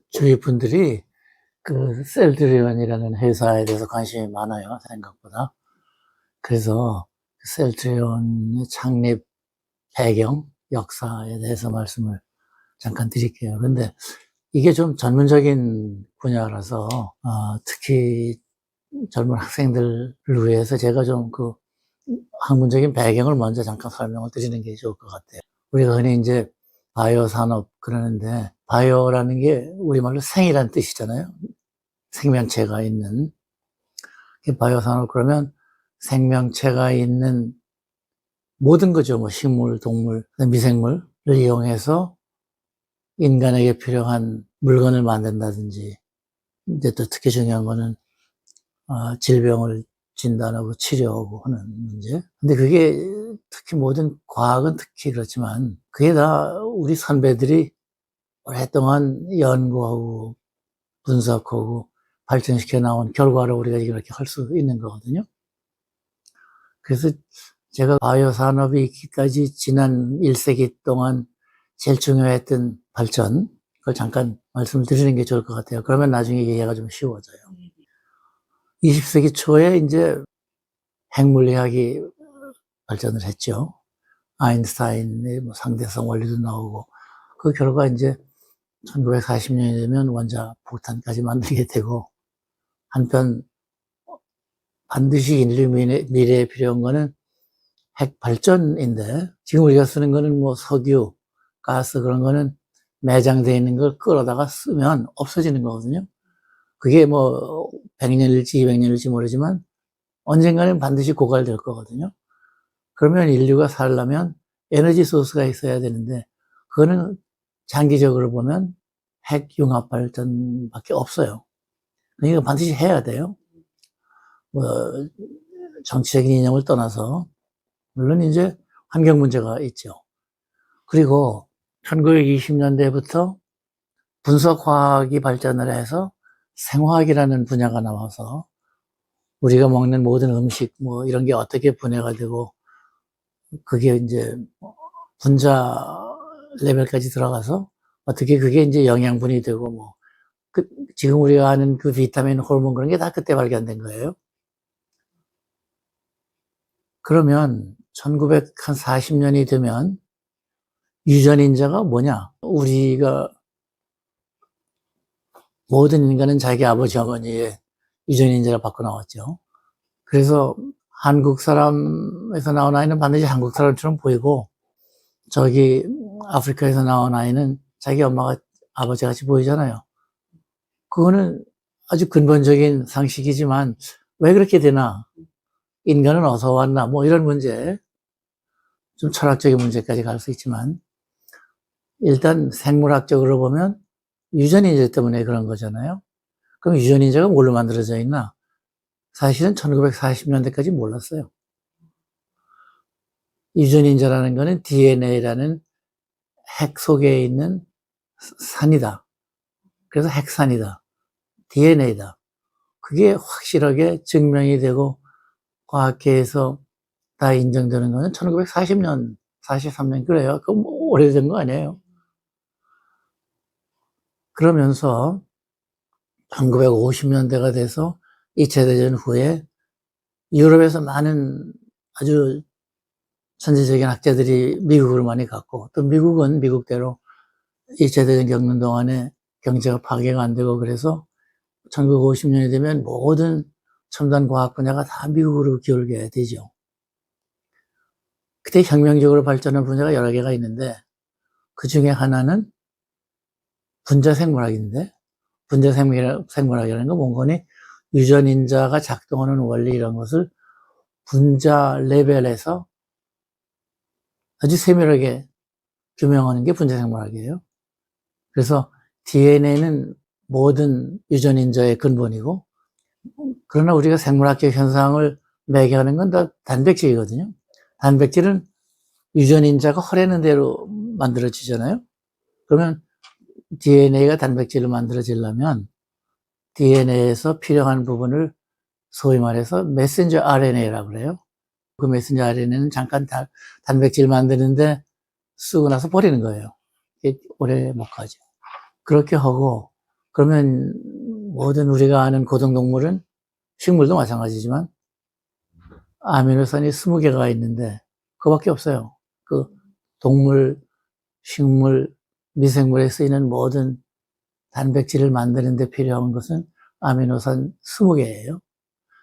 주위 분들이 그 셀트리온이라는 회사에 대해서 관심이 많아요, 생각보다. 그래서 셀트리온의 창립 배경, 역사에 대해서 말씀을 잠깐 드릴게요. 근데 이게 좀 전문적인 분야라서, 특히 젊은 학생들을 위해서 제가 좀 그 학문적인 배경을 먼저 잠깐 설명을 드리는 게 좋을 것 같아요. 우리가 흔히 이제 바이오 산업 그러는데, 바이오라는 게 우리말로 생이란 뜻이잖아요. 생명체가 있는. 바이오 산업 그러면 생명체가 있는 모든 거죠. 뭐 식물, 동물, 미생물을 이용해서 인간에게 필요한 물건을 만든다든지, 이제 또 특히 중요한 거는 질병을 진단하고 치료하고 하는 문제. 근데 그게 특히 모든 과학은 특히 그렇지만 그게 다 우리 선배들이 오랫동안 연구하고 분석하고 발전시켜 나온 결과로 우리가 이렇게 할 수 있는 거거든요. 그래서 제가 바이오 산업이 있기까지 지난 1세기 동안 제일 중요했던 발전, 그걸 잠깐 말씀을 드리는 게 좋을 것 같아요. 그러면 나중에 이해가 좀 쉬워져요. 20세기 초에 이제 핵물리학이 발전을 했죠. 아인슈타인의 뭐 상대성 원리도 나오고, 그 결과 이제 1940년이 되면 원자 폭탄까지 만들게 되고, 한편 반드시 인류 미래에 필요한 거는 핵 발전인데, 지금 우리가 쓰는 거는 뭐 석유, 가스 그런 거는 매장되어 있는 걸 끌어다가 쓰면 없어지는 거거든요. 그게 뭐 100년일지 200년일지 모르지만 언젠가는 반드시 고갈될 거거든요. 그러면 인류가 살려면 에너지 소스가 있어야 되는데, 그거는 장기적으로 보면 핵 융합 발전밖에 없어요. 그러니까 반드시 해야 돼요. 뭐 정치적인 이념을 떠나서, 물론 이제 환경 문제가 있죠. 그리고 1920년대부터 분석화학이 발전을 해서 생화학이라는 분야가 나와서 우리가 먹는 모든 음식 뭐 이런 게 어떻게 분해가 되고, 그게 이제 분자 레벨까지 들어가서 어떻게 그게 이제 영양분이 되고, 뭐 지금 우리가 아는 그 비타민, 호르몬 그런 게 다 그때 발견된 거예요. 그러면 1940년이 되면 유전인자가 뭐냐? 우리가 모든 인간은 자기 아버지 어머니의 유전인자를 받고 나왔죠. 그래서 한국 사람에서 나온 아이는 반드시 한국 사람처럼 보이고, 저기 아프리카에서 나온 아이는 자기 엄마가 아버지 같이 보이잖아요. 그거는 아주 근본적인 상식이지만 왜 그렇게 되나? 인간은 어디서 왔나? 뭐 이런 문제, 좀 철학적인 문제까지 갈 수 있지만, 일단 생물학적으로 보면 유전인자 때문에 그런 거잖아요. 그럼 유전인자가 뭘로 만들어져 있나? 사실은 1940년대까지 몰랐어요. 유전인자라는 거는 DNA라는 핵 속에 있는 산이다. 그래서 핵산이다. DNA다. 그게 확실하게 증명이 되고 과학계에서 다 인정되는 거는 1940년, 43년 그래요. 그건 뭐 오래된 거 아니에요. 그러면서 1950년대가 돼서 2차 대전 후에 유럽에서 많은 아주 천재적인 학자들이 미국으로 많이 갔고, 또 미국은 미국대로 2차 대전 겪는 동안에 경제가 파괴가 안 되고, 그래서 1950년이 되면 모든 첨단 과학 분야가 다 미국으로 기울게 되죠. 그때 혁명적으로 발전한 분야가 여러 개가 있는데, 그 중에 하나는 분자생물학인데, 분자생물학이라는 건 뭔가니 유전인자가 작동하는 원리 이런 것을 분자 레벨에서 아주 세밀하게 규명하는 게 분자생물학이에요. 그래서 DNA는 모든 유전인자의 근본이고, 그러나 우리가 생물학적 현상을 매개하는 건 다 단백질이거든요. 단백질은 유전인자가 허래는 대로 만들어지잖아요. 그러면 DNA가 단백질로 만들어지려면 DNA에서 필요한 부분을 소위 말해서 메신저 RNA라고 그래요. 그 메신저 RNA는 잠깐 단백질 만드는데 쓰고 나서 버리는 거예요. 이게 오래 못 가죠. 그렇게 하고 그러면 모든 우리가 아는 고등동물은 식물도 마찬가지지만 아미노산이 20개가 있는데 그거밖에 없어요. 그 동물, 식물, 미생물에 쓰이는 모든 단백질을 만드는 데 필요한 것은 아미노산 20개예요.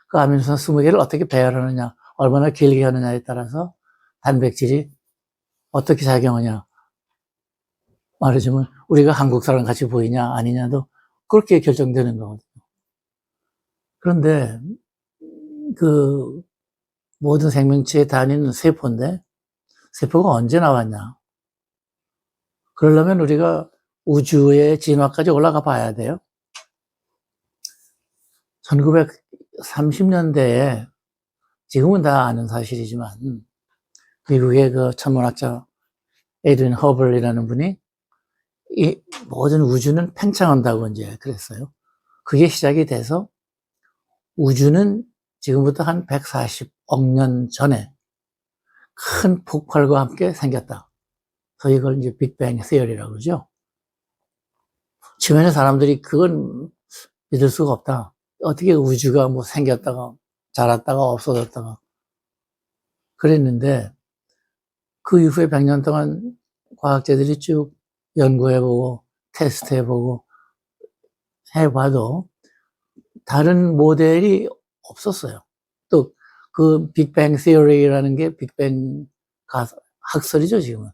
그 아미노산 20개를 어떻게 배열하느냐, 얼마나 길게 하느냐에 따라서 단백질이 어떻게 작용하냐. 말하자면 우리가 한국 사람 같이 보이냐 아니냐도 그렇게 결정되는 거거든요. 그런데 그 모든 생명체의 단위는 세포인데 세포가 언제 나왔냐? 그러려면 우리가 우주의 진화까지 올라가 봐야 돼요. 1930년대에 지금은 다 아는 사실이지만 미국의 그 천문학자 에드윈 허블이라는 분이 이 모든 우주는 팽창한다고 이제 그랬어요. 그게 시작이 돼서 우주는 지금부터 한 140억 년 전에 큰 폭발과 함께 생겼다. 그래서 이걸 이제 빅뱅 시어리라고 그러죠. 처음에는 사람들이 그건 믿을 수가 없다. 어떻게 우주가 뭐 생겼다가 자랐다가 없어졌다가 그랬는데 그 이후에 100년 동안 과학자들이 쭉 연구해보고 테스트해보고 해봐도 다른 모델이 없었어요. 또 그 빅뱅 시어리라는 게 빅뱅 학설이죠, 지금은.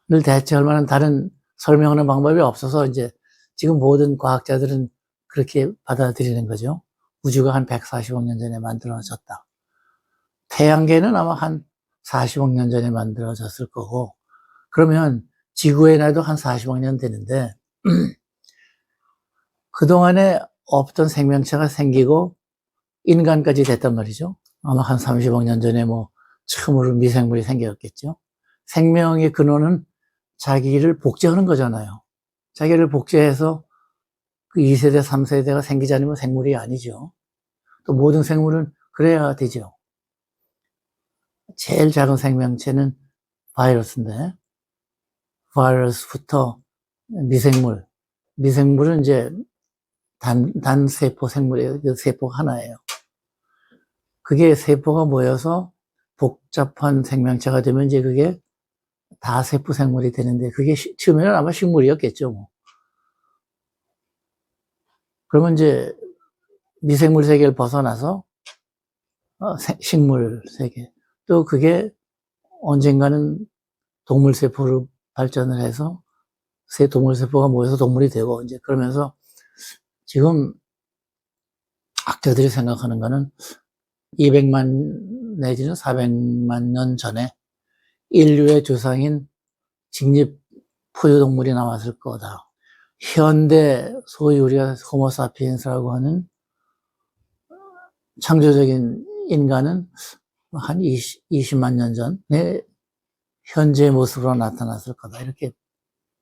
를 대체할 만한 다른 설명하는 방법이 없어서 이제 지금 모든 과학자들은 그렇게 받아들이는 거죠. 우주가 한 140억 년 전에 만들어졌다. 태양계는 아마 한 40억 년 전에 만들어졌을 거고, 그러면 지구의 나이도 한 40억 년 되는데, 그동안에 없던 생명체가 생기고, 인간까지 됐단 말이죠. 아마 한 30억 년 전에 뭐, 처음으로 미생물이 생겼겠죠. 생명의 근원은 자기를 복제하는 거잖아요. 자기를 복제해서 그 2세대, 3세대가 생기지 않으면 생물이 아니죠. 또 모든 생물은 그래야 되죠. 제일 작은 생명체는 바이러스인데, 바이러스부터 미생물은 이제 단세포 생물이에요. 세포가 하나예요. 그게 세포가 모여서 복잡한 생명체가 되면 이제 그게 다세포 생물이 되는데, 그게 처음에는 아마 식물이었겠죠, 뭐. 그러면 이제 미생물 세계를 벗어나서 식물 세계. 또 그게 언젠가는 동물 세포로 발전을 해서 새 동물 세포가 모여서 동물이 되고 이제 그러면서 지금 학자들이 생각하는 거는 200만 내지는 400만 년 전에 인류의 조상인 직립 포유동물이 나왔을 거다. 현대 소위 우리가 호모사피엔스라고 하는 창조적인 인간은 한 20만 년 전에 현재의 모습으로 나타났을 거다. 이렇게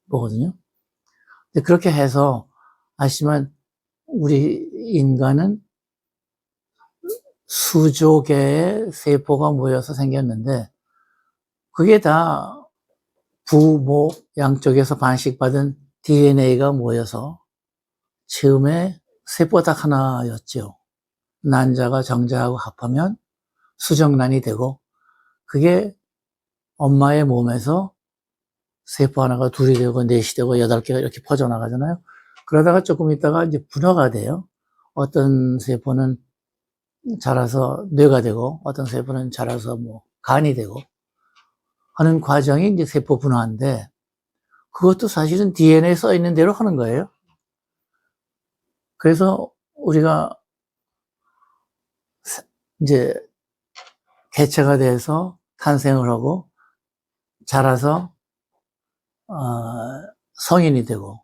보거든요. 그렇게 해서 아시지만 우리 인간은 수조 개의 세포가 모여서 생겼는데 그게 다 부모 양쪽에서 반식받은 DNA가 모여서 처음에 세포가 딱 하나였죠. 난자가 정자하고 합하면 수정란이 되고 그게 엄마의 몸에서 세포 하나가 둘이 되고 넷이 되고 8개가 이렇게 퍼져나가잖아요. 그러다가 조금 있다가 이제 분화가 돼요. 어떤 세포는 자라서 뇌가 되고 어떤 세포는 자라서 뭐 간이 되고 하는 과정이 이제 세포 분화인데 그것도 사실은 DNA에 써 있는 대로 하는 거예요. 그래서 우리가 이제 개체가 돼서 탄생을 하고 자라서 성인이 되고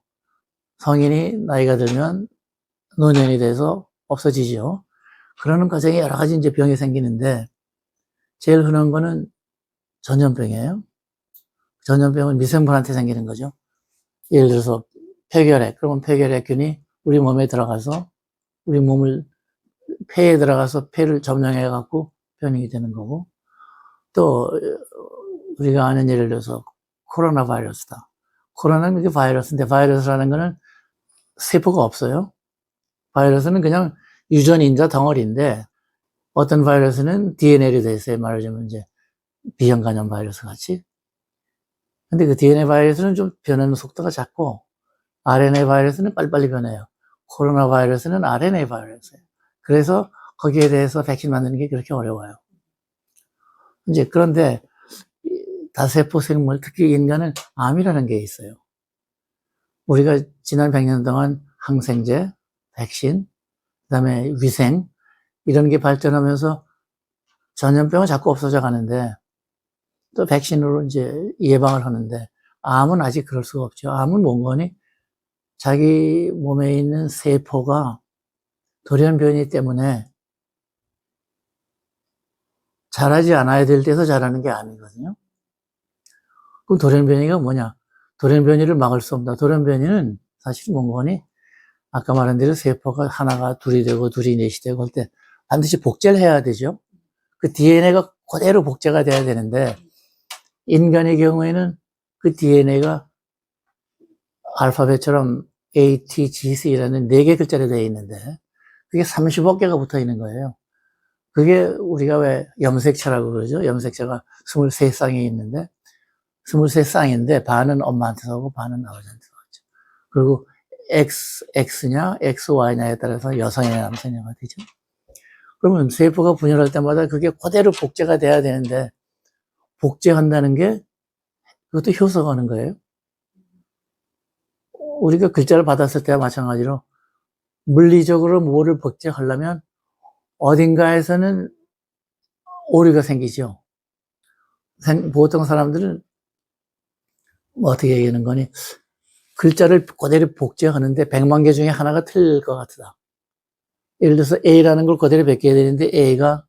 성인이 나이가 들면 노년이 돼서 없어지죠. 그러는 과정에 여러 가지 이제 병이 생기는데 제일 흔한 거는 전염병이에요. 전염병은 미생물한테 생기는 거죠. 예를 들어서 폐결핵. 그러면 폐결핵균이 우리 몸에 들어가서 우리 몸을 폐에 들어가서 폐를 점령해 갖고 변이게 되는 거고 또 우리가 아는 예를 들어서 코로나 바이러스다. 코로나는 이게 바이러스인데 바이러스라는 거는 세포가 없어요. 바이러스는 그냥 유전인자 덩어리인데, 어떤 바이러스는 DNA로 돼 있어요. 말하자면 이제 B형 간염 바이러스 같이. 근데 그 DNA 바이러스는 좀 변하는 속도가 작고, RNA 바이러스는 빨리빨리 변해요. 코로나 바이러스는 RNA 바이러스예요. 그래서 거기에 대해서 백신 만드는 게 그렇게 어려워요. 이제 그런데 다세포 생물, 특히 인간은 암이라는 게 있어요. 우리가 지난 100년 동안 항생제, 백신, 그다음에 위생 이런 게 발전하면서 전염병은 자꾸 없어져 가는데 또 백신으로 이제 예방을 하는데 암은 아직 그럴 수가 없죠. 암은 뭔거니? 자기 몸에 있는 세포가 돌연변이 때문에 자라지 않아야 될 때서 자라는 게 암이거든요. 그럼 돌연변이가 뭐냐? 돌연변이를 막을 수 없다. 돌연변이는 사실 뭔거니? 아까 말한 대로 세포가 하나가 둘이 되고 둘이 넷이 되고 할 때 반드시 복제를 해야 되죠. 그 DNA가 그대로 복제가 돼야 되는데 인간의 경우에는 그 DNA가 알파벳처럼 A, T, G, C라는 4개 글자로 되어 있는데 그게 30억 개가 붙어 있는 거예요. 그게 우리가 왜 염색체라고 그러죠. 염색체가 23쌍이 있는데 23쌍인데 반은 엄마한테 오고 반은 아버지한테 오죠. 그리고 X냐 XY냐에 따라서 여성이냐 남성이냐가 되죠. 그러면 세포가 분열할 때마다 그게 그대로 복제가 돼야 되는데 복제한다는 게 그것도 효소가 하는 거예요. 우리가 글자를 받았을 때와 마찬가지로 물리적으로 뭐를 복제하려면 어딘가에서는 오류가 생기죠. 보통 사람들은 뭐 어떻게 얘기하는 거니? 글자를 그대로 복제하는데 100만 개 중에 하나가 틀릴 것 같다. 예를 들어서 A라는 걸 그대로 베껴야 되는데 A가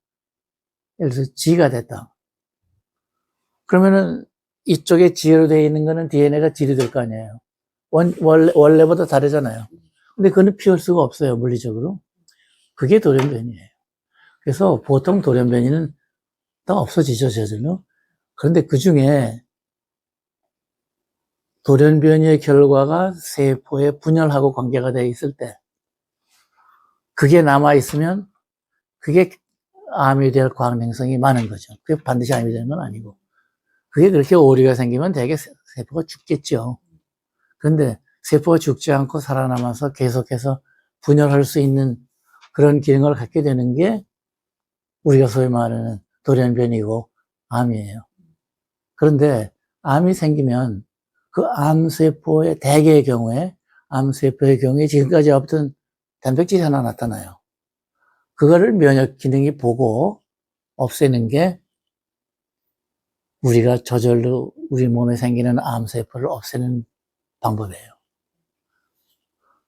예를 들어서 G가 됐다. 그러면은 이쪽에 G로 되어 있는 거는 DNA가 G로 될 거 아니에요. 원래보다 다르잖아요. 근데 그건 피할 수가 없어요, 물리적으로. 그게 돌연변이에요. 그래서 보통 돌연변이는 다 없어지죠, 저절로. 그런데 그 중에 돌연변이의 결과가 세포에 분열하고 관계가 되어 있을 때, 그게 남아있으면, 그게 암이 될 가능성이 많은 거죠. 그게 반드시 암이 되는 건 아니고. 그게 그렇게 오류가 생기면 대개 세포가 죽겠죠. 그런데 세포가 죽지 않고 살아남아서 계속해서 분열할 수 있는 그런 기능을 갖게 되는 게 우리가 소위 말하는 돌연변이고 암이에요. 그런데 암이 생기면 그 암세포의 대개의 경우에 암세포의 경우에 지금까지 없던 단백질이 하나 나타나요. 그거를 면역 기능이 보고 없애는 게 우리가 저절로 우리 몸에 생기는 암세포를 없애는 방법이에요.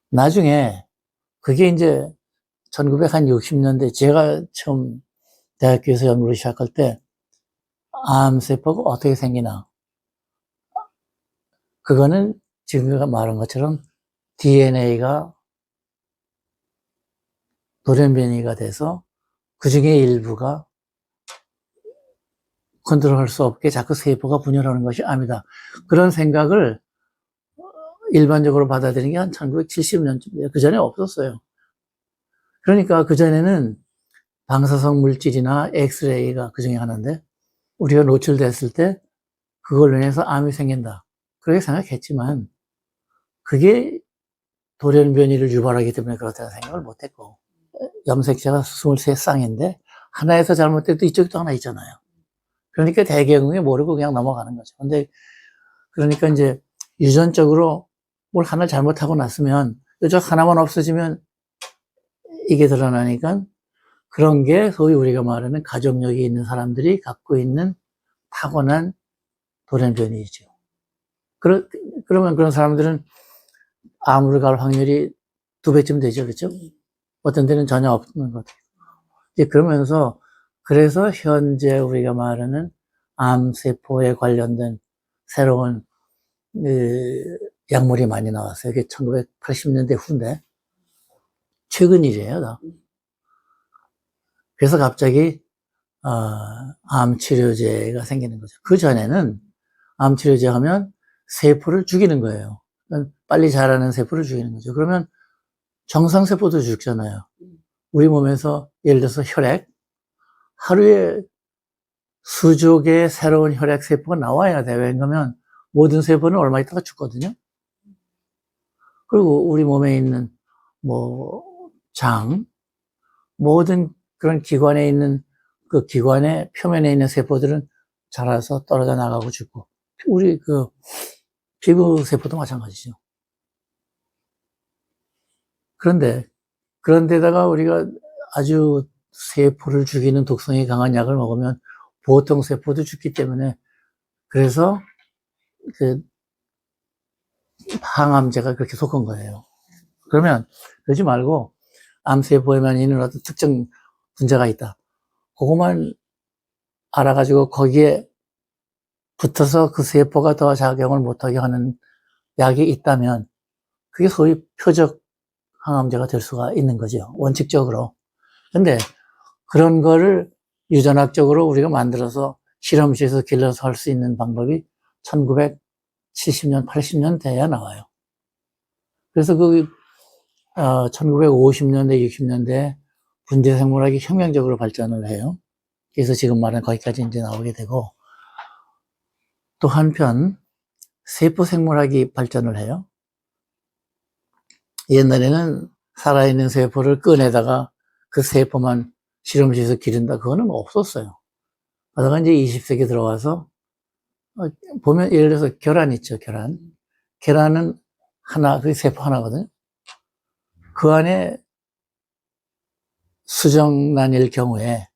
나중에 그게 이제 1960년대 제가 처음 대학교에서 연구를 시작할 때 암세포가 어떻게 생기나 그거는 지금 말한 것처럼 DNA가 돌연변이가 돼서 그 중에 일부가 컨트롤할 수 없게 자꾸 세포가 분열하는 것이 암이다. 그런 생각을 일반적으로 받아들이는 게 한 1970년쯤이에요. 그 전에 없었어요. 그러니까 그 전에는 방사성 물질이나 엑스레이가 그 중에 하나인데 우리가 노출됐을 때 그걸로 인해서 암이 생긴다. 그렇게 생각했지만 그게 돌연변이를 유발하기 때문에 그렇다는 생각을 못했고 염색체가 23쌍인데 하나에서 잘못돼도 이쪽도 하나 있잖아요. 그러니까 대개경우에 모르고 그냥 넘어가는 거죠. 근데 그러니까 이제 유전적으로 뭘 하나 잘못하고 났으면 이쪽 하나만 없어지면 이게 드러나니까 그런 게 소위 우리가 말하는 가족력이 있는 사람들이 갖고 있는 타고난 돌연변이죠. 그러면 그런 사람들은 암으로 갈 확률이 2배쯤 되죠. 그렇죠? 어떤 데는 전혀 없는 것 같아요. 이제 그러면서 그래서 현재 우리가 말하는 암세포에 관련된 새로운 약물이 많이 나왔어요. 이게 1980년대 후인데 최근 일이에요. 그래서 갑자기 암 치료제가 생기는 거죠. 그 전에는 암 치료제 하면 세포를 죽이는 거예요. 빨리 자라는 세포를 죽이는 거죠. 그러면 정상세포도 죽잖아요. 우리 몸에서 예를 들어서 혈액, 하루에 수조 개의 새로운 혈액세포가 나와야 돼요. 왜냐하면 모든 세포는 얼마 있다가 죽거든요. 그리고 우리 몸에 있는 장, 모든 그런 기관에 있는 그 기관의 표면에 있는 세포들은 자라서 떨어져 나가고 죽고, 우리 그 피부 세포도 마찬가지죠. 그런데다가 우리가 아주 세포를 죽이는 독성이 강한 약을 먹으면 보통 세포도 죽기 때문에, 그래서 그 항암제가 그렇게 속은 거예요. 그러면 그러지 말고 암세포에만 있는 어떤 특정 분자가 있다, 그것만 알아가지고 거기에 붙어서 그 세포가 더 작용을 못하게 하는 약이 있다면 그게 소위 표적 항암제가 될 수가 있는 거죠, 원칙적으로. 근데 그런 거를 유전학적으로 우리가 만들어서 실험실에서 길러서 할 수 있는 방법이 1970년, 80년 돼야 나와요. 그래서 1950년대, 60년대 분재생물학이 혁명적으로 발전을 해요. 그래서 지금 말하는 거기까지 이제 나오게 되고, 또 한편 세포생물학이 발전을 해요. 옛날에는 살아있는 세포를 꺼내다가 그 세포만 실험실에서 기른다, 그거는 없었어요. 그러다가 이제 20세기 들어와서 보면 예를 들어서 계란 있죠, 계란. 계란은 하나, 그 세포 하나거든요. 그 안에 수정란일 경우에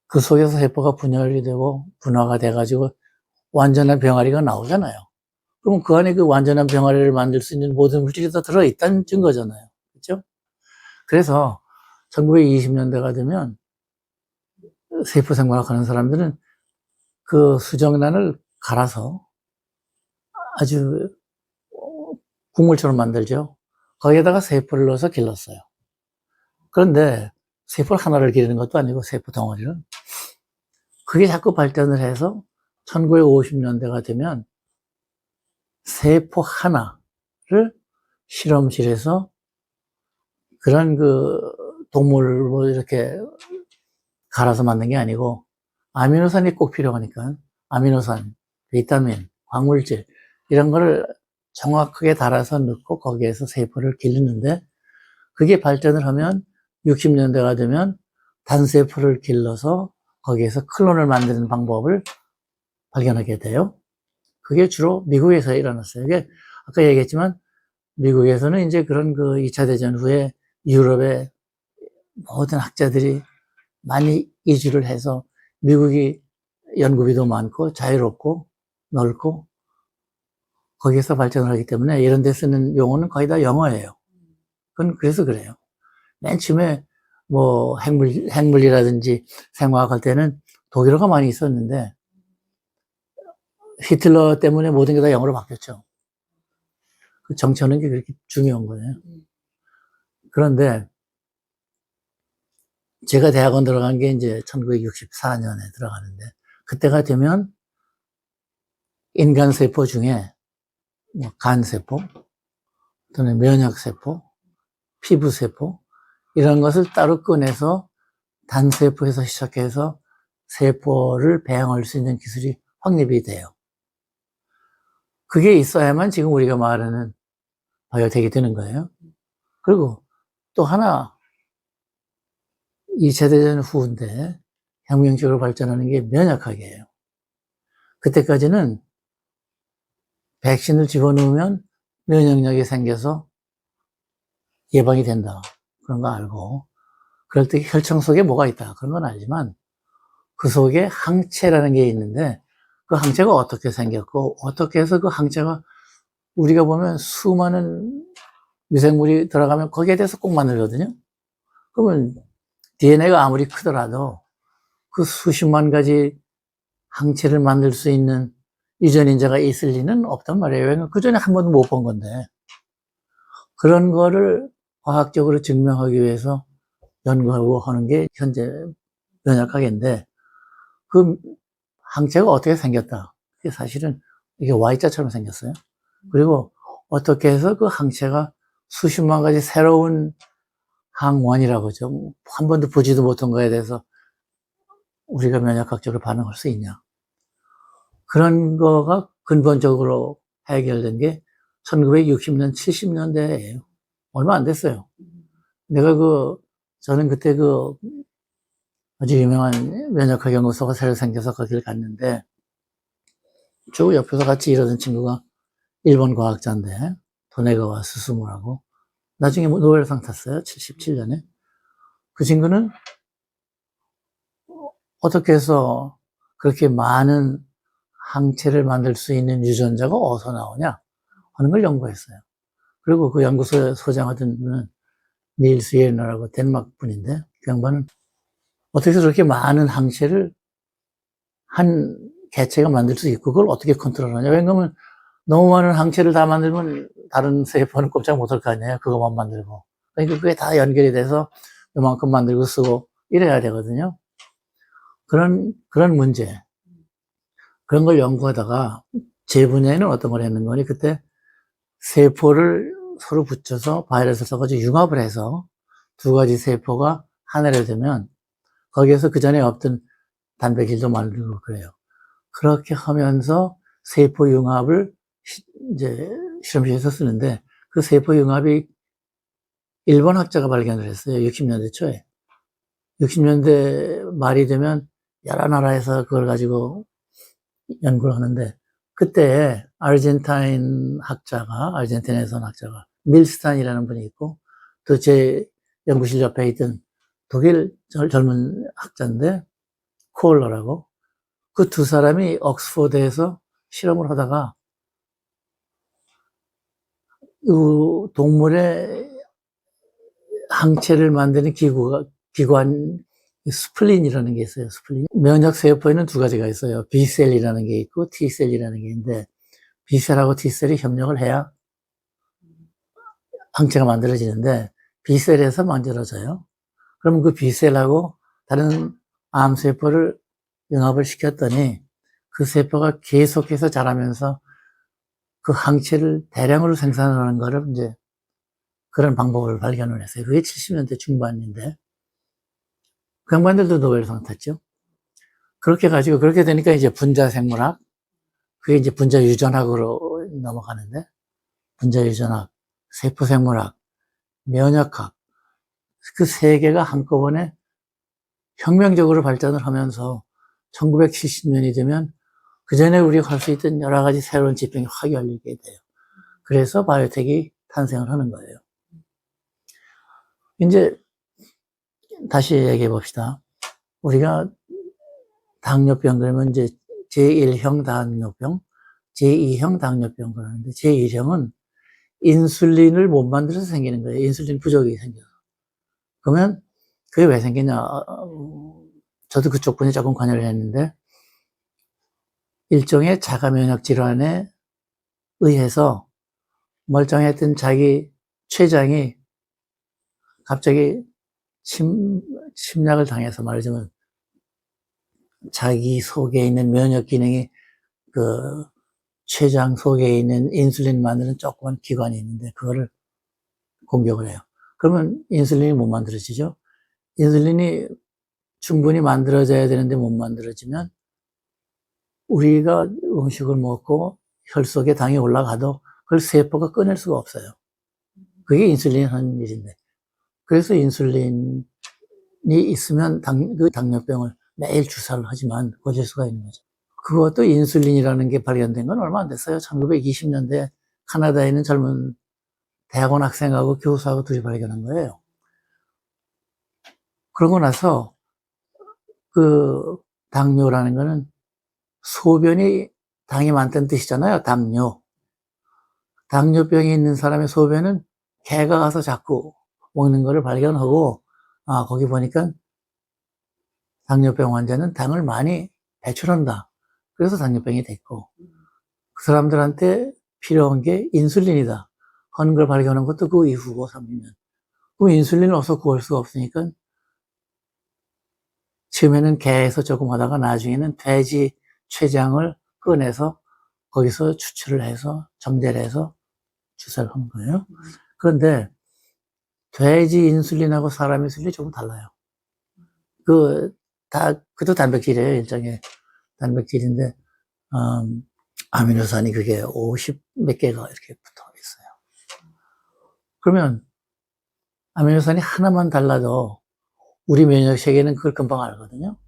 그 속에서 세포가 분열이 되고 분화가 돼가지고 완전한 병아리가 나오잖아요. 그럼 그 안에 그 완전한 병아리를 만들 수 있는 모든 물질이 다 들어있다는 증거잖아요. 그렇죠? 그래서 1920년대가 되면 세포 생물학 하는 사람들은 그 수정란을 갈아서 아주 국물처럼 만들죠. 거기에다가 세포를 넣어서 길렀어요. 그런데 세포 하나를 기르는 것도 아니고 세포 덩어리를. 그게 자꾸 발전을 해서 1950년대가 되면 세포 하나를 실험실에서 그런 그 동물로 이렇게 갈아서 만든 게 아니고, 아미노산이 꼭 필요하니까 아미노산, 비타민, 광물질 이런 거를 정확하게 달아서 넣고 거기에서 세포를 기르는데, 그게 발전을 하면 60년대가 되면 단세포를 길러서 거기에서 클론을 만드는 방법을 발견하게 돼요. 그게 주로 미국에서 일어났어요. 이게 아까 얘기했지만 미국에서는 이제 그런 그 2차 대전 후에 유럽의 모든 학자들이 많이 이주를 해서, 미국이 연구비도 많고 자유롭고 넓고 거기에서 발전을 하기 때문에 이런 데 쓰는 용어는 거의 다 영어예요. 그건 그래서 그래요. 맨 처음에 핵물리라든지 생화학 할 때는 독일어가 많이 있었는데 히틀러 때문에 모든 게 다 영어로 바뀌었죠. 그 정치하는 게 그렇게 중요한 거예요. 그런데 제가 대학원 들어간 게 이제 1964년에 들어가는데, 그때가 되면 인간세포 중에 간세포, 또는 면역세포, 피부세포, 이런 것을 따로 꺼내서 단세포에서 시작해서 세포를 배양할 수 있는 기술이 확립이 돼요. 그게 있어야만 지금 우리가 말하는 바이오텍이 되는 거예요. 그리고 또 하나, 2차 대전 후인데 혁명적으로 발전하는 게 면역학이에요. 그때까지는 백신을 집어넣으면 면역력이 생겨서 예방이 된다, 그런 거 알고, 그럴 때 혈청 속에 뭐가 있다, 그런 건 알지만 그 속에 항체라는 게 있는데, 그 항체가 어떻게 생겼고 어떻게 해서 그 항체가, 우리가 보면 수많은 미생물이 들어가면 거기에 대해서 꼭 만들거든요. 그러면 DNA가 아무리 크더라도 그 수십만 가지 항체를 만들 수 있는 유전인자가 있을 리는 없단 말이에요. 왜냐면 그 전에 한 번도 못 본 건데. 그런 거를 과학적으로 증명하기 위해서 연구하고 하는 게 현재 면역학인데, 그 항체가 어떻게 생겼다, 그게 사실은 이게 Y자처럼 생겼어요. 그리고 어떻게 해서 그 항체가 수십만 가지 새로운 항원이라고 하죠. 한 번도 보지도 못한 거에 대해서 우리가 면역학적으로 반응할 수 있냐. 그런 거가 근본적으로 해결된 게 1960년, 70년대예요. 얼마 안 됐어요. 저는 그때 아주 유명한 면역학 연구소가 새로 생겨서 거기를 갔는데, 저 옆에서 같이 일하던 친구가 일본 과학자인데, 도네가와 스스무라고, 나중에 노벨상 탔어요. 77년에. 그 친구는 어떻게 해서 그렇게 많은 항체를 만들 수 있는 유전자가 어디서 나오냐 하는 걸 연구했어요. 그리고 그 연구소 소장하던 분은 닐스 예너라고 덴마크 분인데, 그 양반은 어떻게 해서 그렇게 많은 항체를 한 개체가 만들 수 있고 그걸 어떻게 컨트롤하냐. 왜냐면 너무 많은 항체를 다 만들면 다른 세포는 꼼짝 못할 거 아니에요. 그것만 만들고. 그러니까 그게 다 연결이 돼서 요만큼 만들고 쓰고 이래야 되거든요. 그런 문제. 그런 걸 연구하다가 제 분야에는 어떤 걸 했는 거니, 그때 세포를 서로 붙여서 바이러스를 써가지고 융합을 해서 두 가지 세포가 하나를 되면 거기에서 그 전에 없던 단백질도 만들고 그래요. 그렇게 하면서 세포 융합을 이제 실험실에서 쓰는데, 그 세포 융합이 일본 학자가 발견을 했어요. 60년대 초에. 60년대 말이 되면 여러 나라에서 그걸 가지고 연구를 하는데, 그때 아르헨티나에서 온 학자가 밀스탄이라는 분이 있고, 또 제 연구실 옆에 있던 독일 젊은 학자인데 코올러라고, 그 두 사람이 옥스포드에서 실험을 하다가 동물의 항체를 만드는 기관, 스플린이라는 게 있어요. 스플린. 면역 세포에는 두 가지가 있어요. B셀이라는 게 있고 T셀이라는 게 있는데, B셀하고 T셀이 협력을 해야 항체가 만들어지는데, B셀에서 만들어져요. 그러면 그 B셀하고 다른 암세포를 융합을 시켰더니 그 세포가 계속해서 자라면서 그 항체를 대량으로 생산하는 거를 이제 그런 방법을 발견을 했어요. 그게 70년대 중반인데, 그 양반들도 노벨상 탔죠. 그렇게 되니까 이제 분자생물학, 그게 이제 분자유전학으로 넘어가는데, 분자유전학, 세포생물학, 면역학, 그 세 개가 한꺼번에 혁명적으로 발전을 하면서 1970년이 되면 그 전에 우리가 할 수 있던 여러 가지 새로운疾병이 확 열리게 돼요. 그래서 바이오텍이 탄생을 하는 거예요. 이제 다시 얘기해 봅시다. 우리가 당뇨병 그러면 이제 제1형 당뇨병, 제2형 당뇨병 그러는데, 제1형은 인슐린을 못 만들어서 생기는 거예요. 인슐린 부족이 생겨서. 그러면 그게 왜 생기냐? 저도 그쪽 분야에 조금 관여를 했는데, 일종의 자가 면역 질환에 의해서 멀쩡했던 자기 췌장이 갑자기 침략을 당해서, 말하자면 자기 속에 있는 면역 기능이 그 췌장 속에 있는 인슐린 만드는 조그만 기관이 있는데 그거를 공격을 해요. 그러면 인슐린이 못 만들어지죠. 인슐린이 충분히 만들어져야 되는데 못 만들어지면 우리가 음식을 먹고 혈 속에 당이 올라가도 그걸 세포가 꺼낼 수가 없어요. 그게 인슐린이 하는 일인데. 그래서 인슐린이 있으면 당뇨병을 매일 주사를 하지만 고칠 수가 있는 거죠. 그것도 인슐린이라는 게 발견된 건 얼마 안 됐어요. 1920년대 카나다에 있는 젊은 대학원 학생하고 교수하고 둘이 발견한 거예요. 그러고 나서 그 당뇨라는 거는 소변이 당이 많다는 뜻이잖아요. 당뇨병이 있는 사람의 소변은 개가 가서 자꾸 먹는 거를 발견하고, 거기 보니까 당뇨병 환자는 당을 많이 배출한다. 그래서 당뇨병이 됐고, 그 사람들한테 필요한 게 인슐린이다 하는 걸 발견한 것도 그 이후고, 3년. 그럼 인슐린을 어디서 구할 수가 없으니까 처음에는 개에서 조금 하다가 나중에는 돼지 췌장을 꺼내서 거기서 추출을 해서 정제를 해서 주사를 하는 거예요. 그런데 돼지 인슐린하고 사람 인슐린이 조금 달라요. 그것도 단백질이에요. 일종의 단백질인데, 아미노산이 그게 50 몇 개가 이렇게 붙어 있어요. 그러면 아미노산이 하나만 달라도 우리 면역 세계는 그걸 금방 알거든요.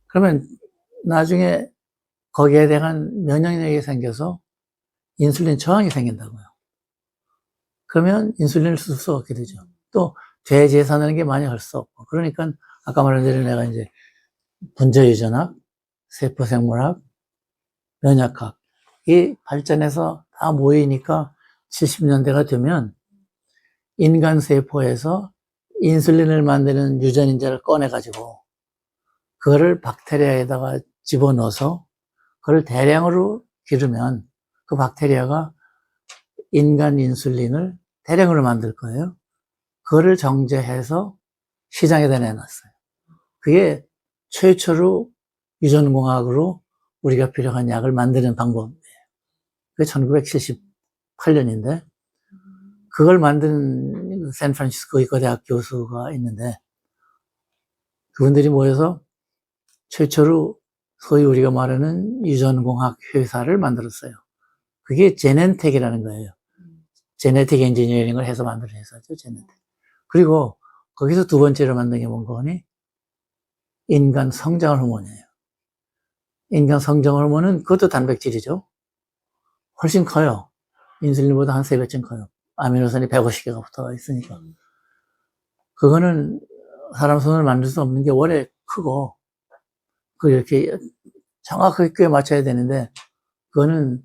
그러면 나중에 거기에 대한 면역력이 생겨서 인슐린 저항이 생긴다고요. 그러면 인슐린을 쓸 수 없게 되죠. 또 돼지에서 게 많이 할 수 없고. 그러니까 아까 말한 대로 내가 이제 분자유전학, 세포생물학, 면역학 이 발전해서 다 모이니까 70년대가 되면 인간 세포에서 인슐린을 만드는 유전인자를 꺼내가지고 그거를 박테리아에다가 집어넣어서 그걸 대량으로 기르면 그 박테리아가 인간 인슐린을 대량으로 만들 거예요. 그거를 정제해서 시장에다 내놨어요. 그게 최초로 유전공학으로 우리가 필요한 약을 만드는 방법이에요. 그게 1978년인데 그걸 만든 샌프란시스코 의과대학 교수가 있는데 그분들이 모여서 최초로 소위 우리가 말하는 유전공학 회사를 만들었어요. 그게 제넨텍이라는 거예요. 제네틱 엔지니어링을 해서 만든 회사죠, 제네텍. 그리고 거기서 두 번째로 만든 게 뭔가 인간 성장 호르몬이에요. 인간 성장 호르몬은 그것도 단백질이죠. 훨씬 커요. 인슐린보다 한 3배쯤 커요. 아미노산이 150개가 붙어 있으니까. 그거는 사람 손으로 만들 수 없는 게 원래 크고, 이렇게 정확하게 꽤 맞춰야 되는데, 그거는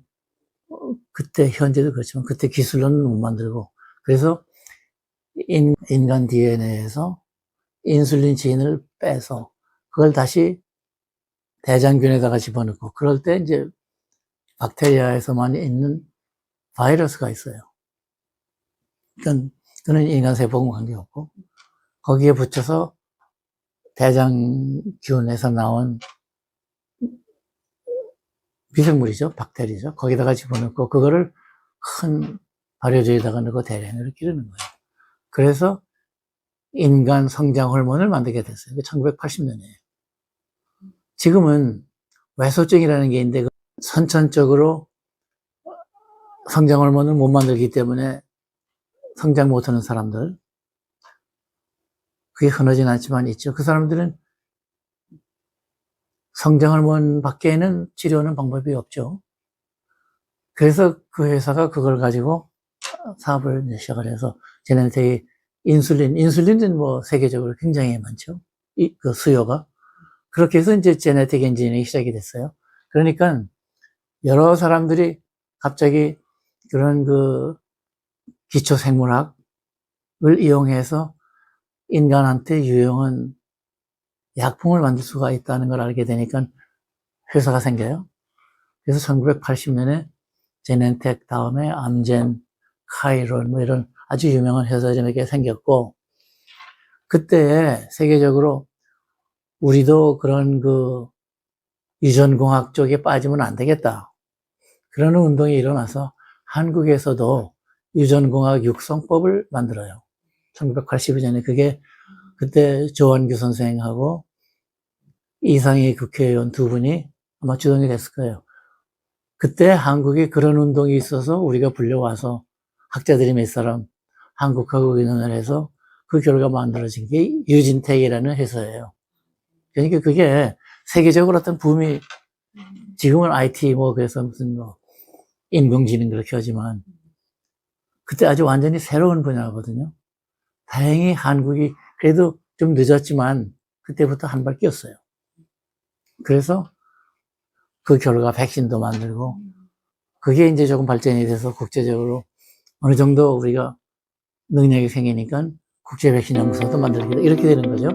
그때, 현재도 그렇지만, 그때 기술로는 못 만들고, 그래서 인간 DNA에서 인슐린 지인을 빼서, 그걸 다시 대장균에다가 집어넣고, 그럴 때 이제 박테리아에서만 있는 바이러스가 있어요. 그는 인간 세포하고 관계없고, 거기에 붙여서 대장균에서 나온 미생물이죠. 박테리죠. 거기다가 집어넣고, 그거를 큰 발효제에다가 넣고 대량으로 기르는 거예요. 그래서 인간 성장 호르몬을 만들게 됐어요. 1980년이에요. 지금은 외소증이라는 게 있는데, 선천적으로 성장 호르몬을 못 만들기 때문에 성장 못하는 사람들, 그게 흔하진 않지만 있죠. 그 사람들은 성장 호르몬 밖에는 치료하는 방법이 없죠. 그래서 그 회사가 그걸 가지고 사업을 시작을 해서 제네틱 인슐린은 뭐 세계적으로 굉장히 많죠. 그 수요가. 그렇게 해서 이제 제네틱 엔지니어링이 시작이 됐어요. 그러니까 여러 사람들이 갑자기 그런 그 기초 생물학을 이용해서 인간한테 유용한 약품을 만들 수가 있다는 걸 알게 되니까 회사가 생겨요. 그래서 1980년에 제넨텍 다음에 암젠, 카이론 뭐 이런 아주 유명한 회사들이 몇 개 생겼고, 그때 세계적으로 우리도 그런 그 유전공학 쪽에 빠지면 안 되겠다. 그런 운동이 일어나서 한국에서도 유전공학 육성법을 만들어요. 1982년에 그게 그때 조원규 선생하고 이상희 국회의원 두 분이 아마 주동이 됐을 거예요. 그때 한국에 그런 운동이 있어서 우리가 불려와서 학자들이 몇 사람 한국하고 의논을 해서 그 결과 만들어진 게 유진텍이라는 회사예요. 그러니까 그게 세계적으로 어떤 붐이, 지금은 IT 뭐 그래서 무슨 뭐 인공지능 그렇게 하지만 그때 아주 완전히 새로운 분야거든요. 다행히 한국이 그래도 좀 늦었지만 그때부터 한 발 뛰었어요. 그래서 그 결과 백신도 만들고, 그게 이제 조금 발전이 돼서 국제적으로 어느 정도 우리가 능력이 생기니까 국제 백신 연구소도 만들게 이렇게 되는 거죠.